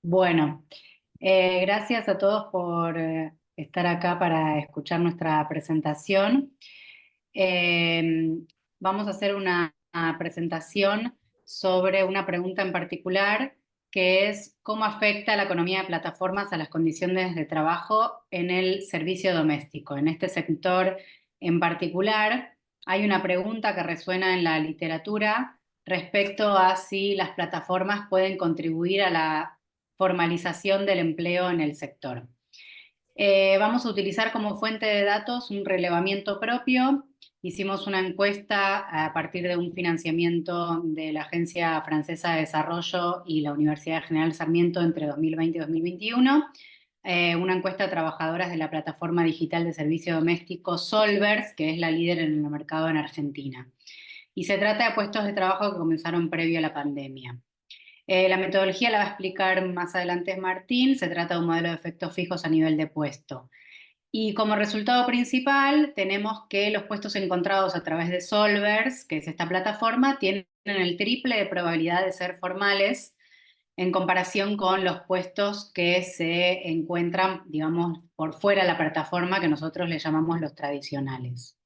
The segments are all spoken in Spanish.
Bueno, gracias a todos por estar acá para escuchar nuestra presentación. Eh, Vamos a hacer una presentación sobre una pregunta en particular, que es cómo afecta la economía de plataformas a las condiciones de trabajo en el servicio doméstico. En este sector en particular, hay una pregunta que resuena en la literatura respecto a si las plataformas pueden contribuir a la formalización del empleo en el sector. Vamos a utilizar como fuente de datos un relevamiento propio. Hicimos una encuesta a partir de un financiamiento de la Agencia Francesa de Desarrollo y la Universidad General Sarmiento entre 2020 y 2021. Una encuesta a trabajadoras de la plataforma digital de servicio doméstico Solvers, que es la líder en el mercado en Argentina. Y se trata de puestos de trabajo que comenzaron previo a la pandemia. La metodología la va a explicar más adelante Martín. Se trata de un modelo de efectos fijos a nivel de puesto. Y como resultado principal tenemos que los puestos encontrados a través de Solvers, que es esta plataforma, tienen el triple de probabilidad de ser formales en comparación con los puestos que se encuentran, digamos, por fuera de la plataforma, que nosotros le llamamos los tradicionales.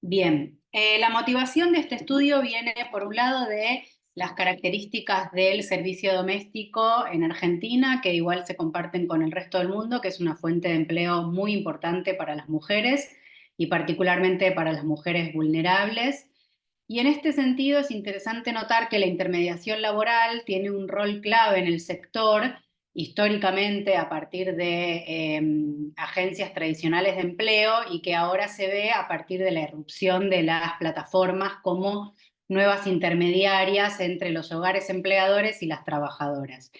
Bien, la motivación de este estudio viene por un lado de las características del servicio doméstico en Argentina, que igual se comparten con el resto del mundo, que es una fuente de empleo muy importante para las mujeres y particularmente para las mujeres vulnerables. Y en este sentido es interesante notar que la intermediación laboral tiene un rol clave en el sector históricamente a partir de agencias tradicionales de empleo y que ahora se ve a partir de la irrupción de las plataformas como nuevas intermediarias entre los hogares empleadores y las trabajadoras.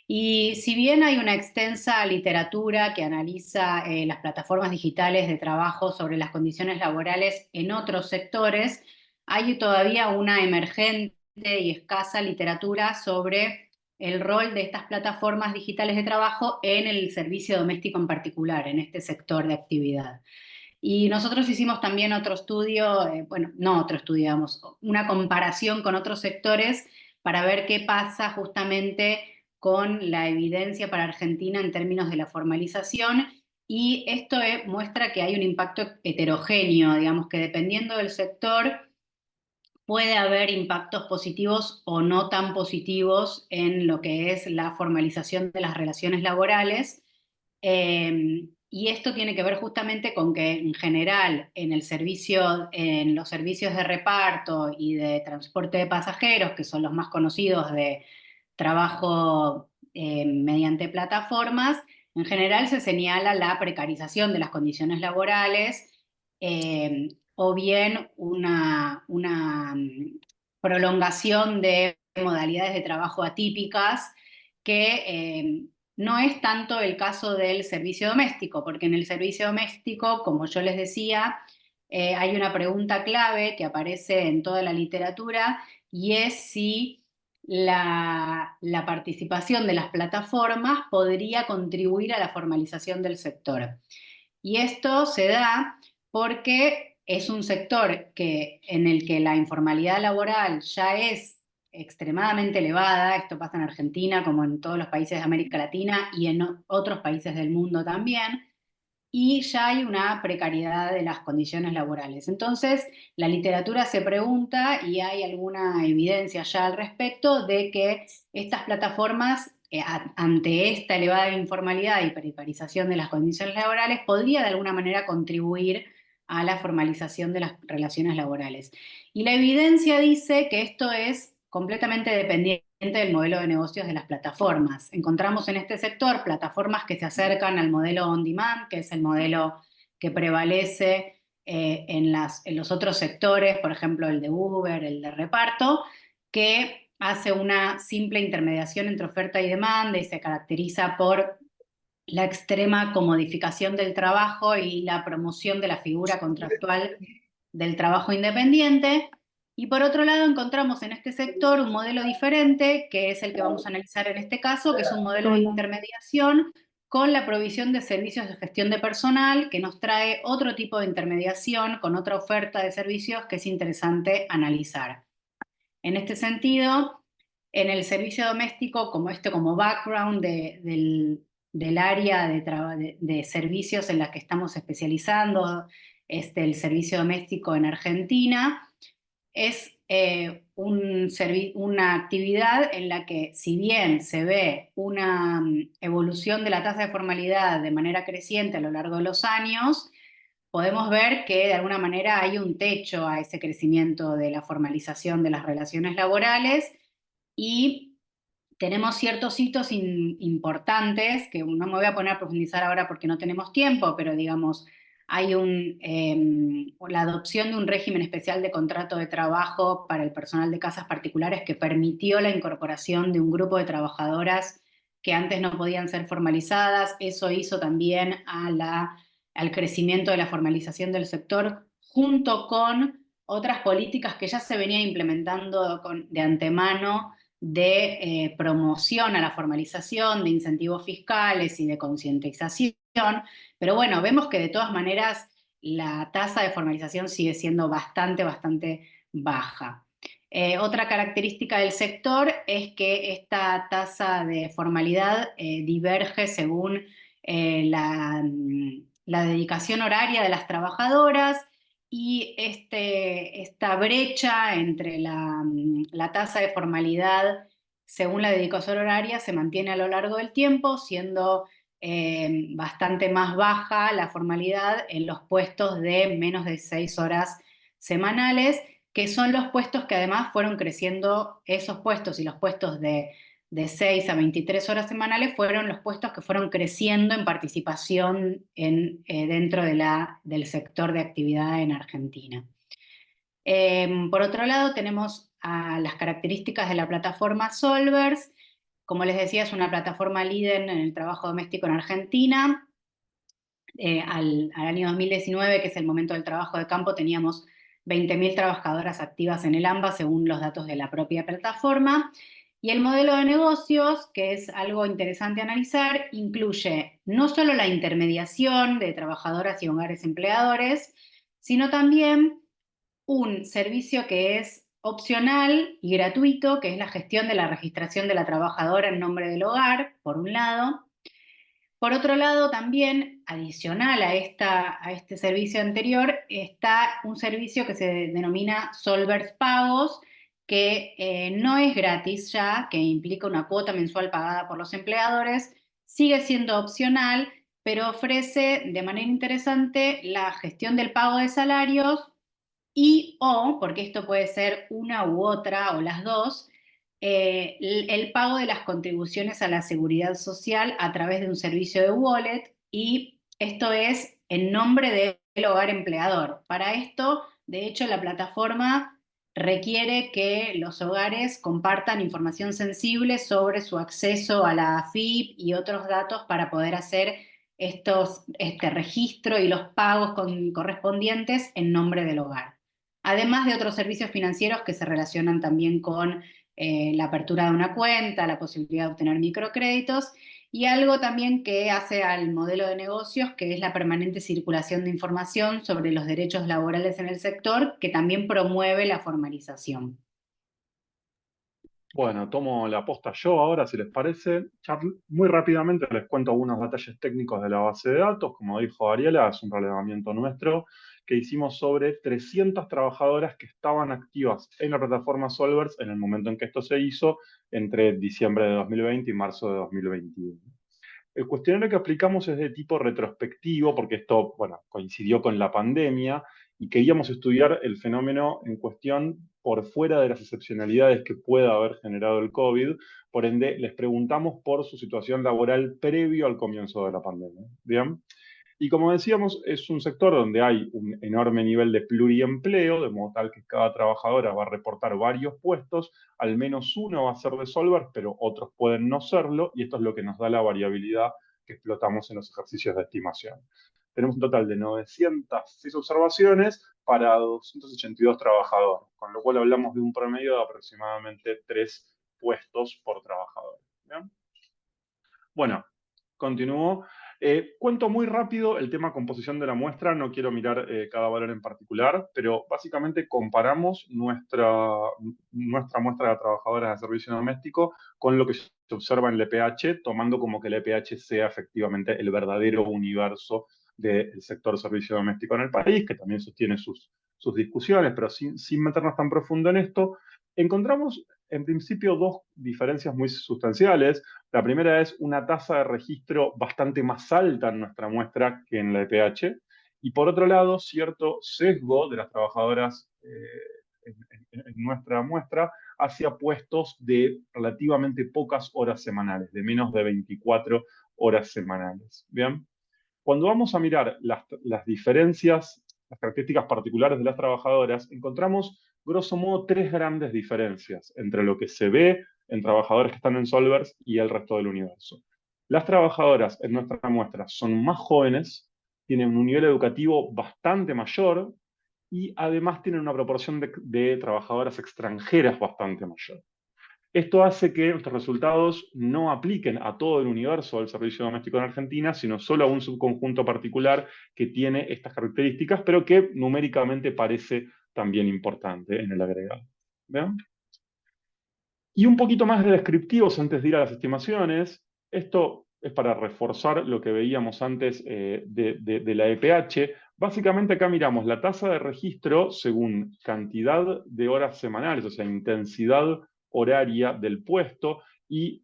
Y si bien hay una extensa literatura que analiza las plataformas digitales de trabajo sobre las condiciones laborales en otros sectores, hay todavía una emergente y escasa literatura sobre el rol de estas plataformas digitales de trabajo en el servicio doméstico en particular, en este sector de actividad. Y nosotros hicimos también otro estudio, bueno, no otro estudio, digamos, una comparación con otros sectores para ver qué pasa justamente con la evidencia para Argentina en términos de la formalización. Y esto muestra que hay un impacto heterogéneo, digamos que dependiendo del sector puede haber impactos positivos o no tan positivos en lo que es la formalización de las relaciones laborales. Y esto tiene que ver justamente con que en general en el servicio, en los servicios de reparto y de transporte de pasajeros, que son los más conocidos de trabajo mediante plataformas, en general se señala la precarización de las condiciones laborales, o bien una prolongación de modalidades de trabajo atípicas que no es tanto el caso del servicio doméstico, porque en el servicio doméstico, como yo les decía, hay una pregunta clave que aparece en toda la literatura y es si la participación de las plataformas podría contribuir a la formalización del sector. Y esto se da porque es un sector en el que la informalidad laboral ya es extremadamente elevada. Esto pasa en Argentina como en todos los países de América Latina y en otros países del mundo también, y ya hay una precariedad de las condiciones laborales. Entonces, la literatura se pregunta, y hay alguna evidencia ya al respecto, de que estas plataformas, ante esta elevada informalidad y precarización de las condiciones laborales, podría de alguna manera contribuir a la formalización de las relaciones laborales. Y la evidencia dice que esto es completamente dependiente del modelo de negocios de las plataformas. Encontramos en este sector plataformas que se acercan al modelo on demand, que es el modelo que prevalece en los otros sectores, por ejemplo el de Uber, el de reparto, que hace una simple intermediación entre oferta y demanda y se caracteriza por la extrema comodificación del trabajo y la promoción de la figura contractual del trabajo independiente. Y por otro lado, encontramos en este sector un modelo diferente, que es el que vamos a analizar en este caso, que es un modelo de Hola. intermediación con la provisión de servicios de gestión de personal, que nos trae otro tipo de intermediación con otra oferta de servicios que es interesante analizar. En este sentido, En el servicio doméstico, como background del área de servicios en la que estamos especializando, el servicio doméstico en Argentina, es una actividad en la que, si bien se ve una evolución de la tasa de formalidad de manera creciente a lo largo de los años, podemos ver que de alguna manera hay un techo a ese crecimiento de la formalización de las relaciones laborales y tenemos ciertos hitos importantes, que no me voy a poner a profundizar ahora porque no tenemos tiempo, pero digamos, hay la adopción de un régimen especial de contrato de trabajo para el personal de casas particulares que permitió la incorporación de un grupo de trabajadoras que antes no podían ser formalizadas. Eso hizo también al crecimiento de la formalización del sector, junto con otras políticas que ya se venían implementando de antemano de promoción a la formalización, de incentivos fiscales y de concientización, pero bueno, vemos que de todas maneras la tasa de formalización sigue siendo bastante baja. Otra característica del sector es que esta tasa de formalidad diverge según la dedicación horaria de las trabajadoras y esta brecha entre la tasa de formalidad según la dedicación horaria se mantiene a lo largo del tiempo, siendo bastante más baja la formalidad en los puestos de menos de 6 horas semanales, que son los puestos que además fueron creciendo, esos puestos y los puestos de 6 a 23 horas semanales fueron los puestos que fueron creciendo en participación dentro del sector de actividad en Argentina. Por otro lado, tenemos las características de la plataforma Solvers. Como les decía, es una plataforma líder en el trabajo doméstico en Argentina. Al año 2019, que es el momento del trabajo de campo, teníamos 20.000 trabajadoras activas en el AMBA, según los datos de la propia plataforma. Y el modelo de negocios, que es algo interesante analizar, incluye no solo la intermediación de trabajadoras y hogares empleadores, sino también un servicio que es opcional y gratuito, que es la gestión de la registración de la trabajadora en nombre del hogar, por un lado. Por otro lado, también, adicional a este servicio anterior, está un servicio que se denomina Solvers Pagos, que no es gratis ya, que implica una cuota mensual pagada por los empleadores, sigue siendo opcional, pero ofrece de manera interesante la gestión del pago de salarios y o, porque esto puede ser una u otra o las dos, el pago de las contribuciones a la seguridad social a través de un servicio de wallet y esto es en nombre del hogar empleador. Para esto, de hecho, la plataforma requiere que los hogares compartan información sensible sobre su acceso a la AFIP y otros datos para poder hacer este registro y los pagos correspondientes en nombre del hogar. Además de otros servicios financieros que se relacionan también con la apertura de una cuenta, la posibilidad de obtener microcréditos y algo también que hace al modelo de negocios, que es la permanente circulación de información sobre los derechos laborales en el sector, que también promueve la formalización. Bueno, tomo la posta yo ahora, si les parece. Muy rápidamente les cuento algunos detalles técnicos de la base de datos. Como dijo Ariela, es un relevamiento nuestro que hicimos sobre 300 trabajadoras que estaban activas en la plataforma Solvers en el momento en que esto se hizo, entre diciembre de 2020 y marzo de 2021. El cuestionario que aplicamos es de tipo retrospectivo, porque esto, bueno, coincidió con la pandemia y queríamos estudiar el fenómeno en cuestión por fuera de las excepcionalidades que pueda haber generado el COVID. Por ende, les preguntamos por su situación laboral previo al comienzo de la pandemia. ¿Bien? Y como decíamos, es un sector donde hay un enorme nivel de pluriempleo, de modo tal que cada trabajadora va a reportar varios puestos, al menos uno va a ser de Solver, pero otros pueden no serlo, y esto es lo que nos da la variabilidad que explotamos en los ejercicios de estimación. Tenemos un total de 906 observaciones para 282 trabajadores, con lo cual hablamos de un promedio de aproximadamente 3 puestos por trabajador. ¿Bien? Bueno, continúo. Cuento muy rápido el tema composición de la muestra, no quiero mirar cada valor en particular, pero básicamente comparamos nuestra muestra de trabajadoras de servicio doméstico con lo que se observa en el EPH, tomando como que el EPH sea efectivamente el verdadero universo del sector servicio doméstico en el país, que también sostiene sus discusiones, pero sin meternos tan profundo en esto, encontramos en principio dos diferencias muy sustanciales. La primera es una tasa de registro bastante más alta en nuestra muestra que en la EPH. Y por otro lado, cierto sesgo de las trabajadoras en nuestra muestra hacia puestos de relativamente pocas horas semanales, de menos de 24 horas semanales. ¿Bien? Cuando vamos a mirar las diferencias, las características particulares de las trabajadoras, encontramos grosso modo tres grandes diferencias entre lo que se ve en trabajadores que están en Solvers y el resto del universo. Las trabajadoras en nuestra muestra son más jóvenes, tienen un nivel educativo bastante mayor y además tienen una proporción de trabajadoras extranjeras bastante mayor. Esto hace que nuestros resultados no apliquen a todo el universo del servicio doméstico en Argentina, sino solo a un subconjunto particular que tiene estas características, pero que numéricamente parece también importante en el agregado. ¿Vean? Y un poquito más de descriptivos antes de ir a las estimaciones. Esto es para reforzar lo que veíamos antes de la EPH. Básicamente acá miramos la tasa de registro según cantidad de horas semanales, o sea, intensidad horaria del puesto, y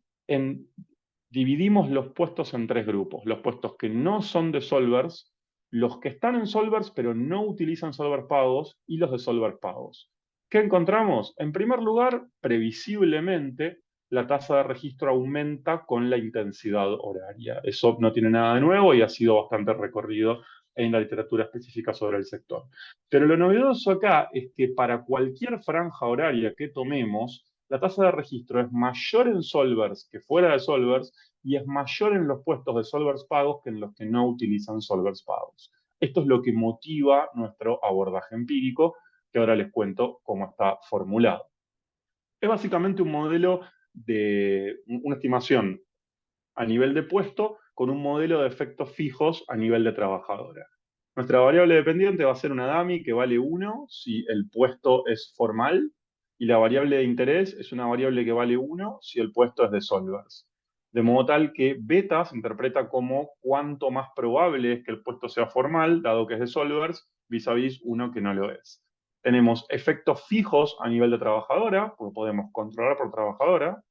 dividimos los puestos en tres grupos. Los puestos que no son de Solvers, los que están en Solvers pero no utilizan Solver pagos y los de Solver pagos. ¿Qué encontramos? En primer lugar, previsiblemente, la tasa de registro aumenta con la intensidad horaria. Eso no tiene nada de nuevo y ha sido bastante recorrido en la literatura específica sobre el sector. Pero lo novedoso acá es que para cualquier franja horaria que tomemos, la tasa de registro es mayor en Solvers que fuera de Solvers y es mayor en los puestos de Solvers pagos que en los que no utilizan Solvers pagos. Esto es lo que motiva nuestro abordaje empírico, que ahora les cuento cómo está formulado. Es básicamente un modelo de una estimación a nivel de puesto con un modelo de efectos fijos a nivel de trabajadora. Nuestra variable dependiente va a ser una dummy que vale 1 si el puesto es formal y la variable de interés es una variable que vale 1 si el puesto es de Solvers. De modo tal que beta se interpreta como cuánto más probable es que el puesto sea formal, dado que es de Solvers, vis a vis uno que no lo es. Tenemos efectos fijos a nivel de trabajadora, porque podemos controlar por trabajadora,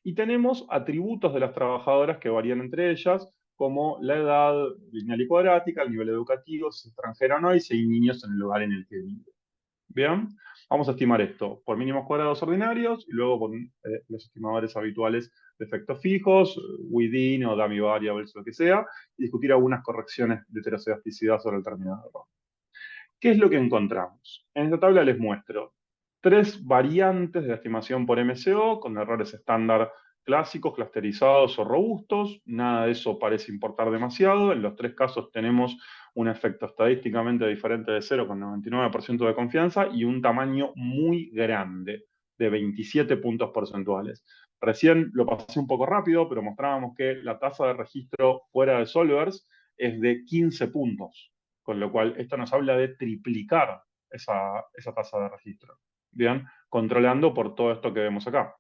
y tenemos atributos de las trabajadoras que varían entre ellas, como la edad lineal y cuadrática, el nivel educativo, si es extranjera o no, y si hay niños en el lugar en el que vive. Bien, vamos a estimar esto por mínimos cuadrados ordinarios y luego por los estimadores habituales de efectos fijos, within o dummy variables, lo que sea, y discutir algunas correcciones de heterocedasticidad sobre el término de error. ¿Qué es lo que encontramos? En esta tabla les muestro tres variantes de la estimación por MCO con errores estándar clásicos, clusterizados o robustos. Nada de eso parece importar demasiado. En los tres casos tenemos un efecto estadísticamente diferente de 0,99% de confianza y un tamaño muy grande, de 27 puntos porcentuales. Recién lo pasé un poco rápido, pero mostrábamos que la tasa de registro fuera de Solvers es de 15 puntos, con lo cual esto nos habla de triplicar esa tasa de registro. Bien, controlando por todo esto que vemos acá,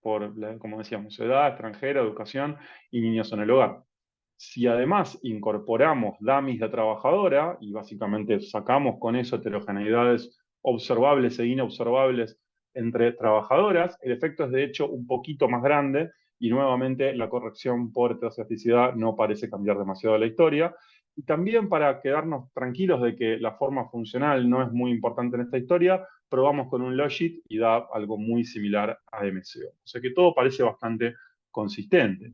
por, como decíamos, edad, extranjera, educación y niños en el hogar. Si además incorporamos dummies de trabajadora y básicamente sacamos con eso heterogeneidades observables e inobservables entre trabajadoras, el efecto es de hecho un poquito más grande y nuevamente la corrección por heterocedasticidad no parece cambiar demasiado la historia. Y también para quedarnos tranquilos de que la forma funcional no es muy importante en esta historia, probamos con un logit y da algo muy similar a MCO. O sea que todo parece bastante consistente.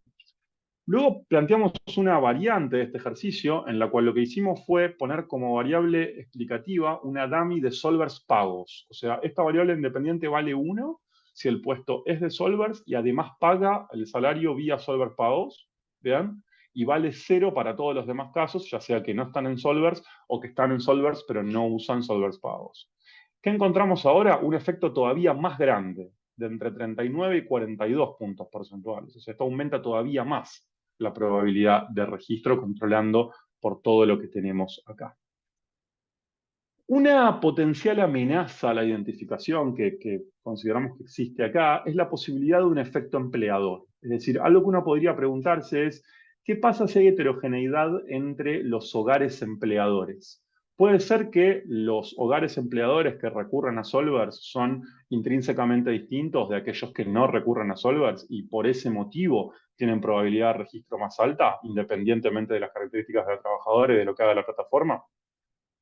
Luego planteamos una variante de este ejercicio en la cual lo que hicimos fue poner como variable explicativa una dummy de solvers pagos. O sea, esta variable independiente vale 1 si el puesto es de solvers y además paga el salario vía solvers pagos, ¿vean? Y vale 0 para todos los demás casos, ya sea que no están en solvers o que están en solvers pero no usan solvers pagos. ¿Qué encontramos ahora? Un efecto todavía más grande, de entre 39 y 42 puntos porcentuales. O sea, esto aumenta todavía más la probabilidad de registro controlando por todo lo que tenemos acá. Una potencial amenaza a la identificación que consideramos que existe acá es la posibilidad de un efecto empleador. Es decir, algo que uno podría preguntarse es, ¿qué pasa si hay heterogeneidad entre los hogares empleadores? Puede ser que los hogares empleadores que recurren a Solvers son intrínsecamente distintos de aquellos que no recurren a Solvers y por ese motivo tienen probabilidad de registro más alta, independientemente de las características del trabajador y de lo que haga la plataforma.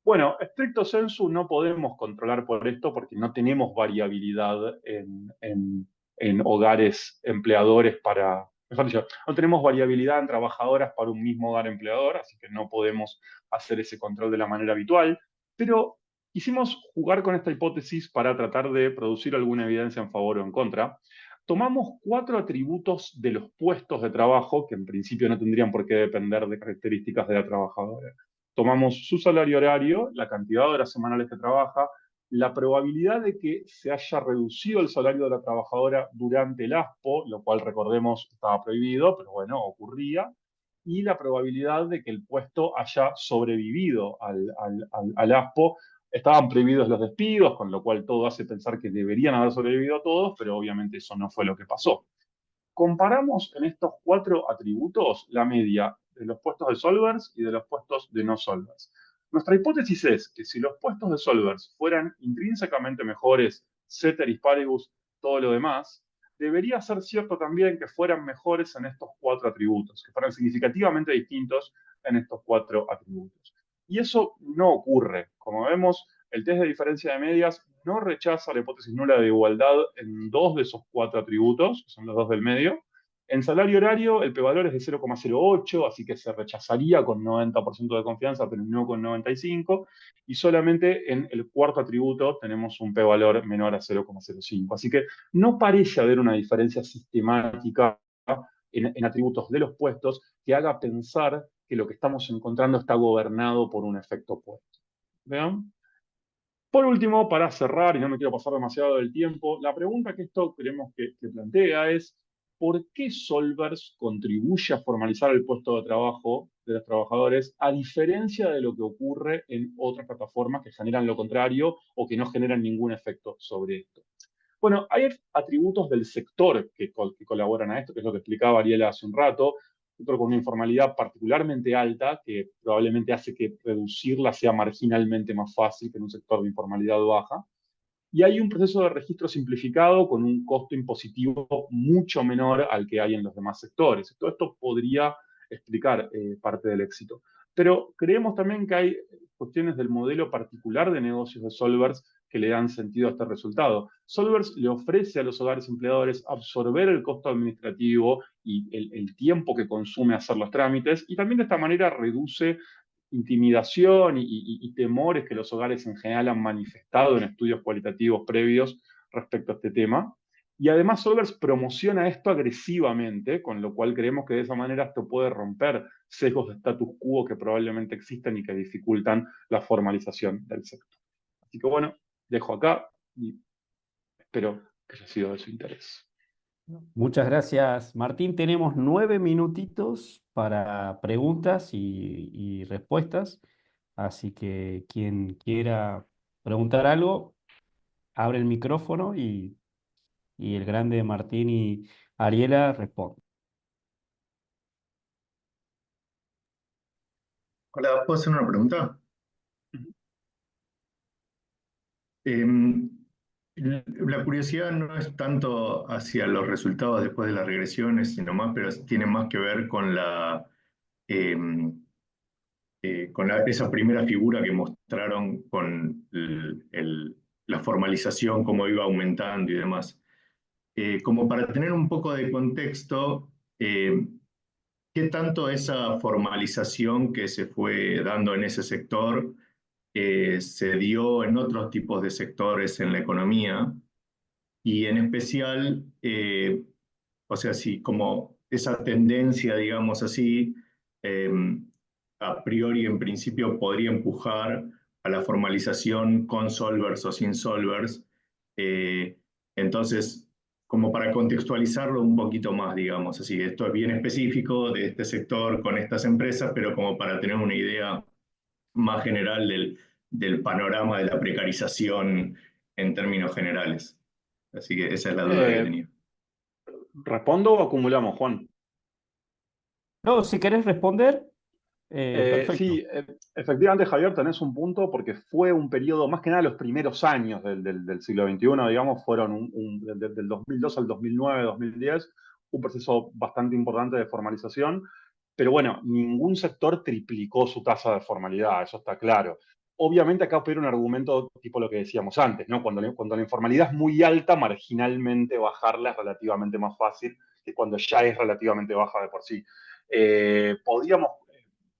Bueno, estricto sensu no podemos controlar por esto porque no tenemos variabilidad en hogares empleadores para, mejor dicho, no tenemos variabilidad en trabajadoras para un mismo hogar empleador, así que no podemos hacer ese control de la manera habitual, pero quisimos jugar con esta hipótesis para tratar de producir alguna evidencia en favor o en contra. Tomamos 4 atributos de los puestos de trabajo que en principio no tendrían por qué depender de características de la trabajadora. Tomamos su salario horario, la cantidad de horas semanales que trabaja, la probabilidad de que se haya reducido el salario de la trabajadora durante el ASPO, lo cual recordemos estaba prohibido, pero bueno, ocurría, y la probabilidad de que el puesto haya sobrevivido al ASPO. Estaban prohibidos los despidos, con lo cual todo hace pensar que deberían haber sobrevivido todos, pero obviamente eso no fue lo que pasó. Comparamos en estos 4 atributos la media de los puestos de solvers y de los puestos de no solvers. Nuestra hipótesis es que si los puestos de solvers fueran intrínsecamente mejores, ceteris paribus, todo lo demás, debería ser cierto también que fueran mejores en estos 4 atributos, que fueran significativamente distintos en estos 4 atributos. Y eso no ocurre. Como vemos, el test de diferencia de medias no rechaza la hipótesis nula de igualdad en 2 de esos 4 atributos, que son los 2 del medio. En salario horario, el p-valor es de 0,08, así que se rechazaría con 90% de confianza, pero no con 95%. Y solamente en el cuarto atributo tenemos un p-valor menor a 0,05. Así que no parece haber una diferencia sistemática en atributos de los puestos que haga pensar que lo que estamos encontrando está gobernado por un efecto opuesto. ¿Vean? Por último, para cerrar, y no me quiero pasar demasiado del tiempo, la pregunta que esto creemos que plantea es, ¿por qué Solvers contribuye a formalizar el puesto de trabajo de los trabajadores a diferencia de lo que ocurre en otras plataformas que generan lo contrario o que no generan ningún efecto sobre esto? Bueno, hay atributos del sector que colaboran a esto, que es lo que explicaba Ariela hace un rato, otro con una informalidad particularmente alta, que probablemente hace que reducirla sea marginalmente más fácil que en un sector de informalidad baja. Y hay un proceso de registro simplificado con un costo impositivo mucho menor al que hay en los demás sectores. Todo esto podría explicar parte del éxito. Pero creemos también que hay cuestiones del modelo particular de negocios de Solvers que le dan sentido a este resultado. Solvers le ofrece a los hogares empleadores absorber el costo administrativo y el tiempo que consume hacer los trámites, y también de esta manera reduce intimidación y temores que los hogares en general han manifestado en estudios cualitativos previos respecto a este tema. Y además Solvers promociona esto agresivamente, con lo cual creemos que de esa manera esto puede romper sesgos de status quo que probablemente existen y que dificultan la formalización del sector. Así que bueno, dejo acá y espero que haya sido de su interés. Muchas gracias, Martín. Tenemos 9 minutitos para preguntas y respuestas. Así que quien quiera preguntar algo, abre el micrófono y el grande Martín y Ariela responden. Hola, ¿puedo hacer una pregunta? Em, la curiosidad no es tanto hacia los resultados después de las regresiones, sino más, pero tiene más que ver con em, esa primera figura que mostraron con la formalización, cómo iba aumentando y demás. Como para tener un poco de contexto, ¿qué tanto esa formalización que se fue dando en ese sector se dio en otros tipos de sectores en la economía? Y en especial, o sea, si como esa tendencia, digamos así, eh, a priori en principio podría empujar a la formalización con solvers o sin solvers. Entonces, como para contextualizarlo un poquito más, digamos. Así que esto es bien específico de este sector con estas empresas, pero como para tener una idea más general del panorama de la precarización en términos generales. Así que esa es la duda que Eh, tenía. ¿Respondo o acumulamos, Juan? No, si querés responder, perfecto. Sí, efectivamente, Javier, tenés un punto porque fue un periodo, más que nada los primeros años del siglo XXI, digamos, fueron del 2002 al 2009, 2010, un proceso bastante importante de formalización, pero bueno, ningún sector triplicó su tasa de formalidad, eso está claro. Obviamente acá opera un argumento tipo lo que decíamos antes, ¿no? Cuando la informalidad es muy alta, marginalmente bajarla es relativamente más fácil que cuando ya es relativamente baja de por sí. Podríamos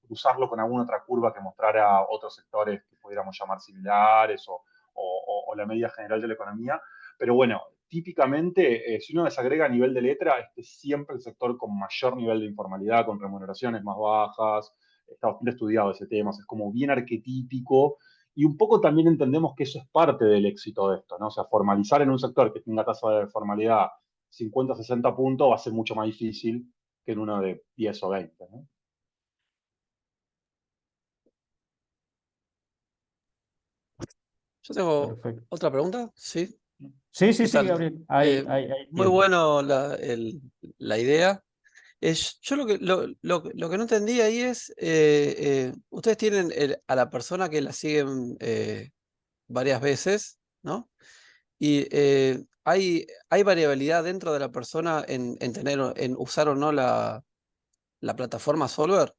cruzarlo con alguna otra curva que mostrara otros sectores que pudiéramos llamar similares o la media general de la economía. Pero bueno, típicamente, si uno desagrega a nivel de letra, este es siempre el sector con mayor nivel de informalidad, con remuneraciones más bajas. Está bastante estudiado ese tema, es como bien arquetípico. Y un poco también entendemos que eso es parte del éxito de esto, ¿no? O sea, formalizar en un sector que tenga tasa de formalidad 50, 60 puntos va a ser mucho más difícil que en uno de 10 o 20, ¿no? Yo tengo Perfecto. otra pregunta, ¿sí? Sí, sí, ¿Qué sí, tal? Gabriel. Hay Muy tiempo. bueno la idea. Yo lo que no entendí ahí es, ustedes tienen a la persona que la siguen varias veces, ¿no? Y hay variabilidad dentro de la persona en usar o no la plataforma Solver.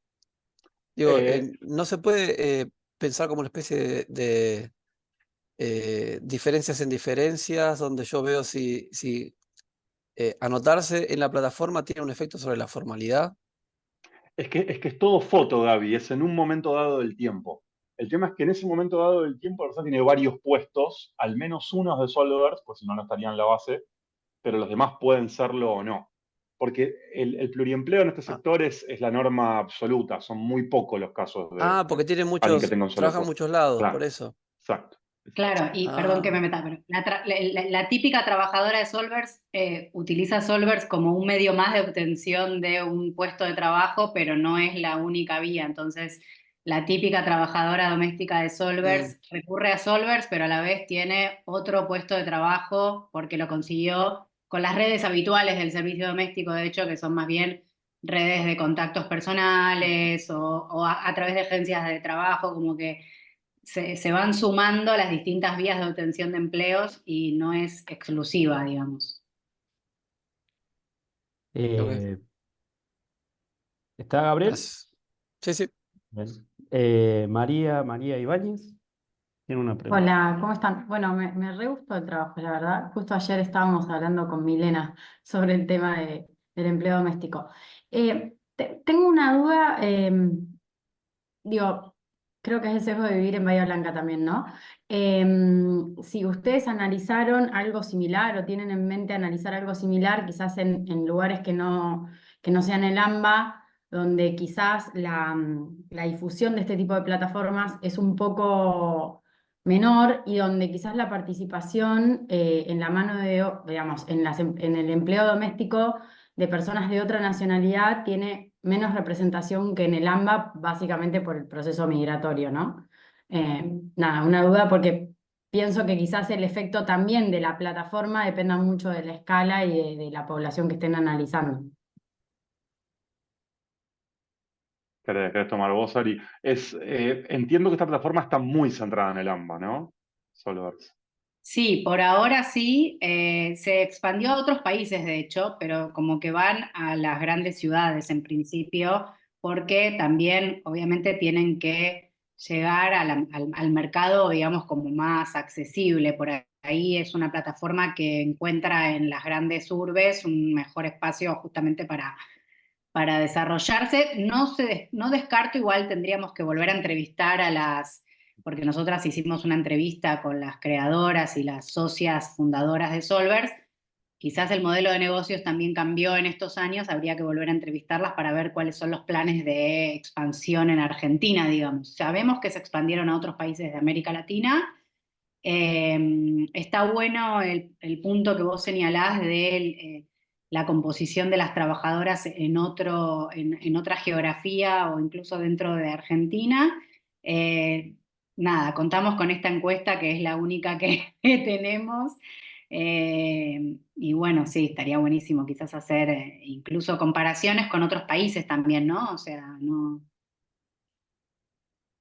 Digo, Eh, no se puede pensar como una especie de diferencias en diferencias, donde yo veo si anotarse en la plataforma tiene un efecto sobre la formalidad. es que es todo foto, Gaby, es en un momento dado del tiempo. El tema es que en ese momento dado del tiempo la persona tiene varios puestos, al menos unos de Solvers, pues si no, no estaría en la base, pero los demás pueden serlo o no. Porque el pluriempleo en este Ah, sector es la norma absoluta, son muy pocos los casos de porque tiene alguien que tenga un solo trabaja en puesto. muchos lados, por Claro, eso. exacto. Claro, y perdón que me Ah, meta, pero la típica trabajadora de Solvers utiliza Solvers como un medio más de obtención de un puesto de trabajo, pero no es la única vía. Entonces, la típica trabajadora doméstica de mm, Solvers recurre a Solvers, pero a la vez tiene otro puesto de trabajo porque lo consiguió con las redes habituales del servicio doméstico, de hecho, que son más bien redes de contactos personales o a través de agencias de trabajo, como que se van sumando las distintas vías de obtención de empleos y no es exclusiva, digamos. ok, Eh, ¿Está Gabriel? gracias. Sí, sí. Bien. María Ibáñez tiene una pregunta. Hola, ¿cómo están? Bueno, me re gustó el trabajo, la verdad. Justo ayer estábamos hablando con Milena sobre el tema del empleo doméstico. Tengo una duda, digo, creo que es el sesgo de vivir en Bahía Blanca también, ¿no? Si ustedes analizaron algo similar o tienen en mente analizar algo similar, quizás en lugares que no sean el AMBA, donde quizás la difusión de este tipo de plataformas es un poco menor y donde quizás la participación en la mano digamos, en el empleo doméstico de personas de otra nacionalidad tiene menos representación que en el AMBA, básicamente por el proceso migratorio, ¿no? Nada, una duda porque pienso que quizás el efecto también de la plataforma dependa mucho de la escala y de la población que estén analizando. ¿Querés tomar vos, Ari? Entiendo que esta plataforma está muy centrada en el AMBA, ¿no? Solvers. Sí, por ahora sí, se expandió a otros países de hecho, pero como que van a las grandes ciudades en principio, porque también obviamente tienen que llegar al mercado, digamos, como más accesible. Por ahí es una plataforma que encuentra en las grandes urbes un mejor espacio justamente para desarrollarse. No descarto, igual tendríamos que volver a entrevistar porque nosotras hicimos una entrevista con las creadoras y las socias fundadoras de Solvers. Quizás el modelo de negocios también cambió en estos años, habría que volver a entrevistarlas para ver cuáles son los planes de expansión en Argentina, digamos. Sabemos que se expandieron a otros países de América Latina, Está bueno el punto que vos señalás de la composición de las trabajadoras en otra geografía o incluso dentro de Argentina. Eh, Nada, contamos con esta encuesta que es la única que que tenemos. Y bueno, sí, estaría buenísimo quizás hacer incluso comparaciones con otros países también, ¿no? O sea, no,